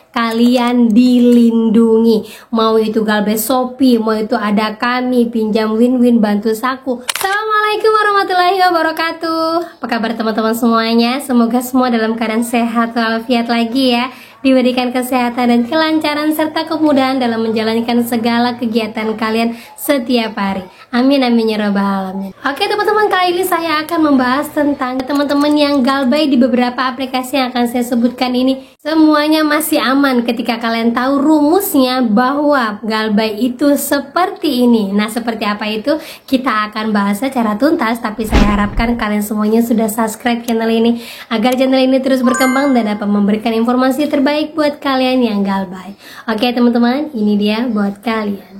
kalian dilindungi. Mau itu Galbay Shopee, mau itu ada kami, pinjam win-win, bantu saku. Assalamualaikum warahmatullahi wabarakatuh. Apa kabar teman-teman semuanya? Semoga semua dalam keadaan sehat walafiat lagi ya. Diberikan kesehatan dan kelancaran serta kemudahan dalam menjalankan segala kegiatan kalian setiap hari. Amin amin ya rabbal alamin. Oke teman-teman, kali ini saya akan membahas tentang teman-teman yang Galbay di beberapa aplikasi yang akan saya sebutkan ini. Semuanya masih aman ketika kalian tahu rumusnya bahwa Galbay itu seperti ini. Nah, seperti apa itu? Kita akan bahas secara tuntas, tapi saya harapkan kalian semuanya sudah subscribe channel ini agar channel ini terus berkembang dan dapat memberikan informasi terbaik buat kalian yang Galbay. Oke teman-teman, ini dia buat kalian.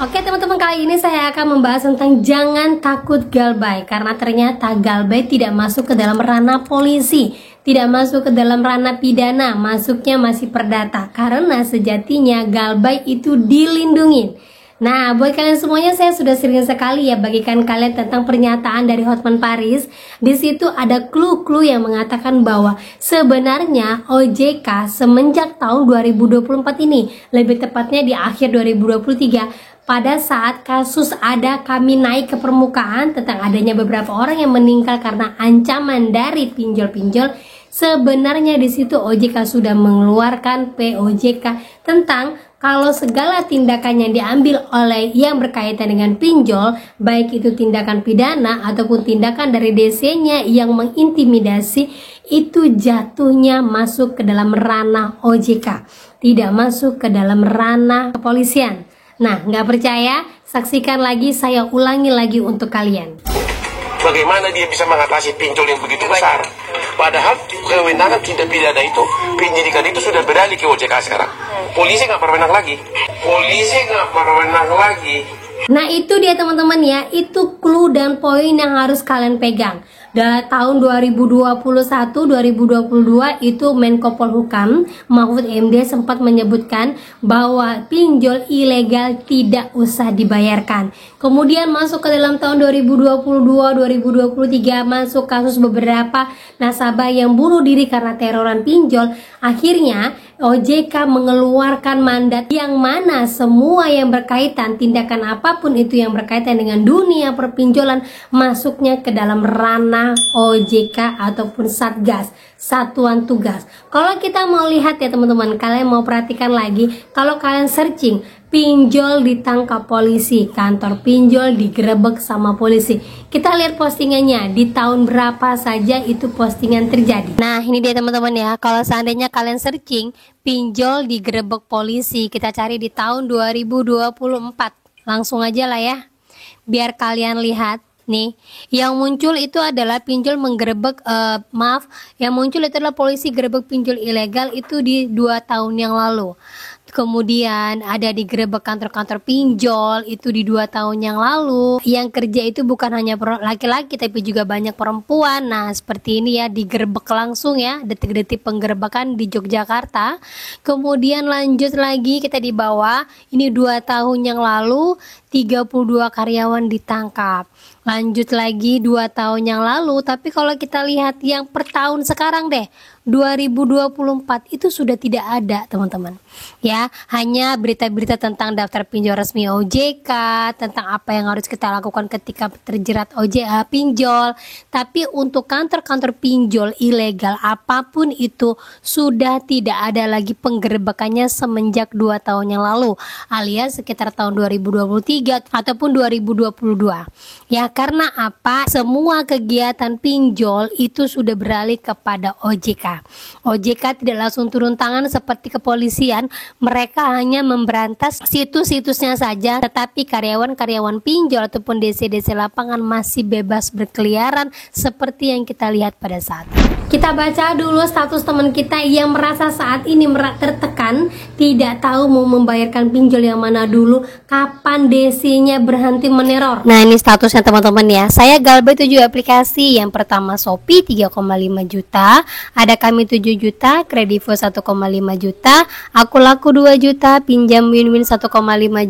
Oke teman-teman, kali ini saya akan membahas tentang jangan takut Galbay, karena ternyata Galbay tidak masuk ke dalam ranah polisi, tidak masuk ke dalam ranah pidana, masuknya masih perdata, karena sejatinya Galbay itu dilindungin. Nah, buat kalian semuanya, saya sudah sering sekali ya bagikan kalian tentang pernyataan dari Hotman Paris. Di situ ada clue-clue yang mengatakan bahwa sebenarnya OJK semenjak tahun 2024 ini, lebih tepatnya di akhir 2023, pada saat kasus ada kami naik ke permukaan tentang adanya beberapa orang yang meninggal karena ancaman dari pinjol-pinjol, sebenarnya di situ OJK sudah mengeluarkan POJK tentang kalau segala tindakan yang diambil oleh yang berkaitan dengan pinjol, baik itu tindakan pidana ataupun tindakan dari DC-nya yang mengintimidasi, itu jatuhnya masuk ke dalam ranah OJK, tidak masuk ke dalam ranah kepolisian. Nah, nggak percaya? Saksikan lagi, saya ulangi lagi untuk kalian. Bagaimana dia bisa mengatasi pinjol yang begitu besar? Padahal kewenangan tindak pidana itu, penyidikan itu sudah beralih ke OJK sekarang. Polisi nggak berwenang lagi. Nah, itu dia teman-teman ya, itu clue dan poin yang harus kalian pegang. Dari tahun 2021-2022 itu Menko Polhukam Mahfud MD sempat menyebutkan bahwa pinjol ilegal tidak usah dibayarkan. Kemudian masuk ke dalam tahun 2022-2023 masuk kasus beberapa nasabah yang bunuh diri karena teroran pinjol. Akhirnya OJK mengeluarkan mandat yang mana semua yang berkaitan, tindakan apapun itu yang berkaitan dengan dunia perpinjolan masuknya ke dalam ranah OJK ataupun Satgas, Satuan Tugas. Kalau kita mau lihat ya teman-teman, kalian mau perhatikan lagi, kalau kalian searching pinjol ditangkap polisi, kantor pinjol digerebek sama polisi, kita lihat postingannya di tahun berapa saja itu postingan terjadi. Nah, ini dia teman-teman ya, kalau seandainya kalian searching pinjol digerebek polisi, kita cari di tahun 2024, langsung aja lah ya, biar kalian lihat. Nih, yang muncul itu adalah pinjol menggerebek, yang muncul itu adalah polisi gerebek pinjol ilegal itu di 2 tahun yang lalu. Kemudian ada digerebek kantor-kantor pinjol itu di 2 tahun yang lalu. Yang kerja itu bukan hanya laki-laki tapi juga banyak perempuan. Nah, seperti ini ya, digerebek langsung ya, detik-detik penggerebekan di Yogyakarta. Kemudian lanjut lagi kita di bawah, ini 2 tahun yang lalu 32 karyawan ditangkap. Lanjut lagi 2 tahun yang lalu, tapi kalau kita lihat yang per tahun sekarang deh, 2024 itu sudah tidak ada teman-teman ya, hanya berita-berita tentang daftar pinjol resmi OJK, tentang apa yang harus kita lakukan ketika terjerat OJK pinjol. Tapi untuk kantor-kantor pinjol ilegal apapun itu sudah tidak ada lagi penggerebekannya semenjak 2 tahun yang lalu, alias sekitar tahun 2023 ataupun 2022 ya. Karena apa? Semua kegiatan pinjol itu sudah beralih kepada OJK. OJK tidak langsung turun tangan seperti kepolisian, mereka hanya memberantas situs-situsnya saja, tetapi karyawan-karyawan pinjol ataupun DC-DC lapangan masih bebas berkeliaran seperti yang kita lihat pada saat ini. Kita baca dulu status teman kita yang merasa saat ini tertekan bahkan tidak tahu mau membayarkan pinjol yang mana dulu, kapan DC-nya berhenti meneror. Nah, ini statusnya teman-teman ya. Saya galbay 7 aplikasi. Yang pertama Shopee 3,5 juta, ada Kami 7 juta, Kredivo 1,5 juta, Aku Laku 2 juta, Pinjam Win-Win 1,5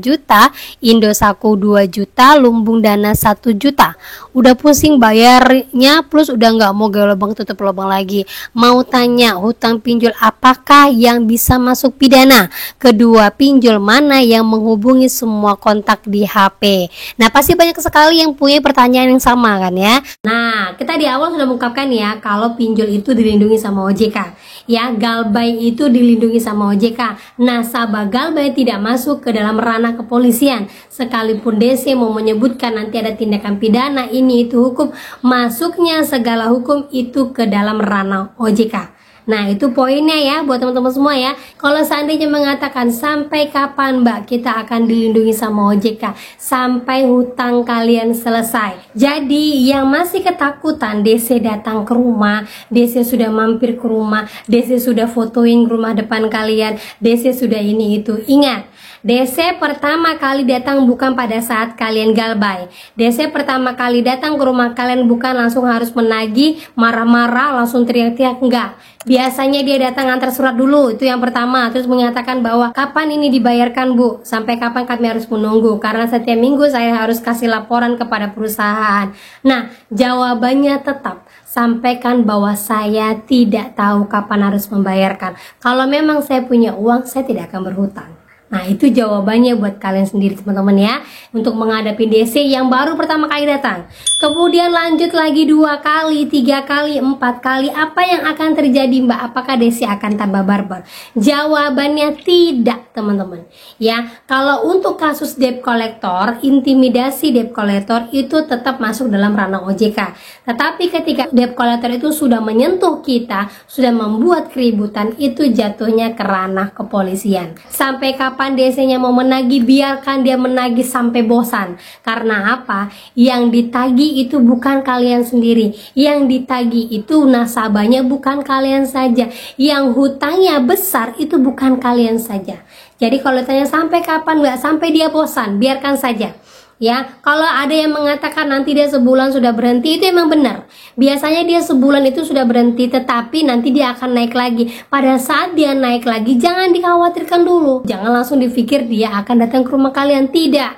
juta, Indosako 2 juta, Lumbung Dana 1 juta. Udah pusing bayarnya, plus udah nggak mau gaya lubang tutup lubang lagi. Mau tanya, hutang pinjol apakah yang bisa masuk pidana? Kedua, pinjol mana yang menghubungi semua kontak di HP? Nah, pasti banyak sekali yang punya pertanyaan yang sama kan ya. Nah, kita di awal sudah mengungkapkan ya kalau pinjol itu dilindungi sama OJK. Ya, galbay itu dilindungi sama OJK. Nasabah galbay tidak masuk ke dalam ranah kepolisian. Sekalipun DC mau menyebutkan nanti ada tindakan pidana, ini itu hukum, masuknya segala hukum itu ke dalam ranah OJK. Nah, itu poinnya ya buat teman-teman semua ya. Kalau seandainya mengatakan sampai kapan Mbak kita akan dilindungi sama OJK? Sampai hutang kalian selesai. Jadi yang masih ketakutan DC datang ke rumah, DC sudah mampir ke rumah, DC sudah fotoin rumah depan kalian, DC sudah ini itu. Ingat, DC pertama kali datang bukan pada saat kalian galbay. DC pertama kali datang ke rumah kalian bukan langsung harus menagih, marah-marah, langsung teriak-teriak, enggak. Biasanya dia datang antar surat dulu, itu yang pertama. Terus mengatakan bahwa kapan ini dibayarkan Bu, sampai kapan kami harus menunggu, karena setiap minggu saya harus kasih laporan kepada perusahaan. Nah, jawabannya tetap sampaikan bahwa saya tidak tahu kapan harus membayarkan. Kalau memang saya punya uang, saya tidak akan berhutang. Nah, itu jawabannya buat kalian sendiri teman-teman ya, untuk menghadapi DC yang baru pertama kali datang. Kemudian lanjut lagi 2 kali, 3 kali, 4 kali, apa yang akan terjadi Mbak? Apakah DC akan tambah barbar? Jawabannya tidak teman-teman ya. Kalau untuk kasus debt collector, intimidasi debt collector itu tetap masuk dalam ranah OJK. Tetapi ketika debt collector itu sudah menyentuh kita, sudah membuat keributan, itu jatuhnya ke ranah kepolisian. Sampai kapan DC-nya mau menagih, biarkan dia menagih sampai bosan. Karena apa? Yang ditagih itu bukan kalian sendiri. Yang ditagih itu nasabahnya bukan kalian saja. Yang hutangnya besar itu bukan kalian saja. Jadi kalau tanya sampai kapan nggak, sampai dia bosan, biarkan saja. Ya, kalau ada yang mengatakan nanti dia sebulan sudah berhenti, itu emang benar. Biasanya dia sebulan itu sudah berhenti, tetapi nanti dia akan naik lagi. Pada saat dia naik lagi, jangan dikhawatirkan dulu. Jangan langsung dipikir dia akan datang ke rumah kalian. Tidak,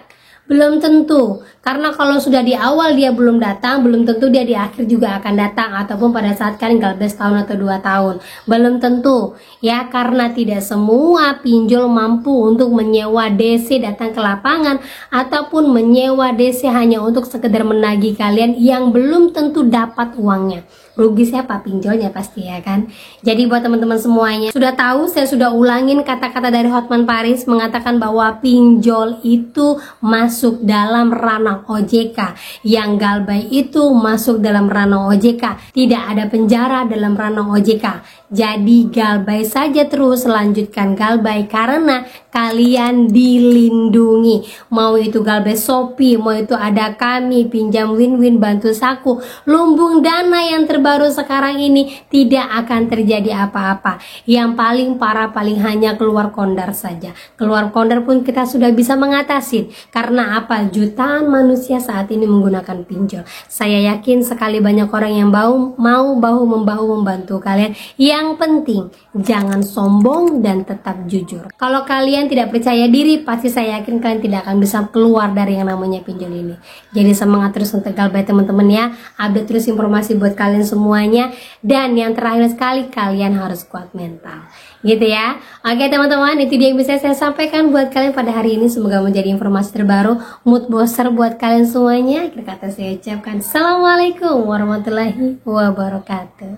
belum tentu. Karena kalau sudah di awal dia belum datang, belum tentu dia di akhir juga akan datang, ataupun pada saat kalian galbay setahun atau 2 tahun. Belum tentu ya, karena tidak semua pinjol mampu untuk menyewa DC datang ke lapangan, ataupun menyewa DC hanya untuk sekedar menagih kalian yang belum tentu dapat uangnya. Rugi siapa? Pinjolnya pasti ya kan. Jadi buat teman-teman semuanya, sudah tahu, saya sudah ulangin kata-kata dari Hotman Paris mengatakan bahwa pinjol itu masuk dalam ranah OJK. Yang galbay itu masuk dalam ranah OJK. Tidak ada penjara dalam ranah OJK. Jadi galbay saja terus, lanjutkan galbay karena kalian dilindungi. Mau itu galbay Shopee, mau itu ada Kami, Pinjam Win-Win, Bantu Saku, Lumbung Dana yang terbaru sekarang ini, tidak akan terjadi apa-apa. Yang paling parah paling hanya keluar kondar saja. Keluar kondar pun kita sudah bisa mengatasi. Karena apa? Jutaan manusia saat ini menggunakan pinjol. Saya yakin sekali banyak orang yang mau bahu-membahu membantu kalian. Yang penting jangan sombong dan tetap jujur. Kalau kalian tidak percaya diri, pasti saya yakin kalian tidak akan bisa keluar dari yang namanya pinjol ini. Jadi semangat terus untuk galbay teman-teman ya. Update terus informasi buat kalian semuanya. Dan yang terakhir sekali, kalian harus kuat mental. Gitu ya. Oke teman-teman, itu dia yang bisa saya sampaikan buat kalian pada hari ini. Semoga menjadi informasi terbaru, mood booster buat kalian semuanya. Akhir kata saya ucapkan Assalamualaikum warahmatullahi wabarakatuh.